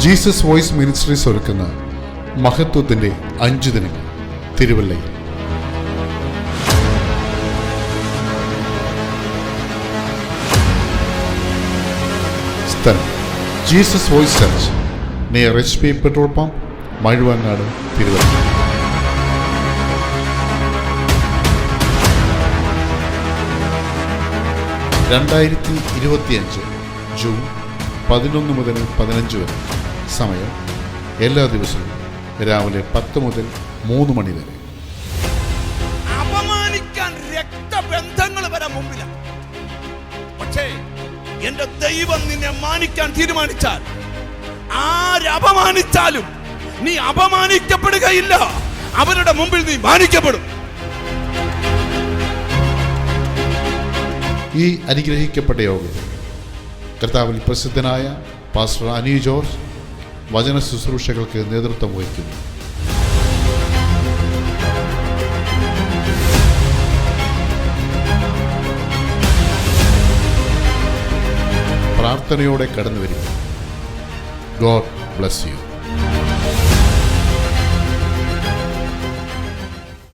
Jesus voice ministries ഒരുക്കുന്ന മഹത്വത്തിൻ്റെ 5 ദിനങ്ങൾ തിരുവല്ലയിൽ. സ്ഥലം Jesus voice church, near HP petrol pump, Mazhuvangad, Thiruvalla. June 11 മുതൽ 15 വരെ. സമയം എല്ലാ ദിവസവും രാവിലെ 10 മുതൽ 3 മണി വരെ. അപമാനിക്കാൻ രക്തബന്ധങ്ങൾ വരെ മുമ്പിലാണ്. പക്ഷേ എന്റെ ദൈവം നിന്നെ മാനിക്കാൻ തീരുമാനിച്ചാൽ ആരപമാനിച്ചാലും നീ അപമാനിക്കപ്പെടുകയില്ല. അവരുടെ മുമ്പിൽ നീ മാനിക്കപ്പെടും. ഈ അനുഗ്രഹിക്കപ്പെട്ട യോഗത്തിൽ കർത്താവിൽ പ്രസിദ്ധനായ പാസ്റ്റർ അനി ജോർജ് വചന ശുശ്രൂഷകൾക്ക് നേതൃത്വം വഹിക്കുന്നു. പ്രാർത്ഥനയോടെ കടന്നു വരിക. God bless you.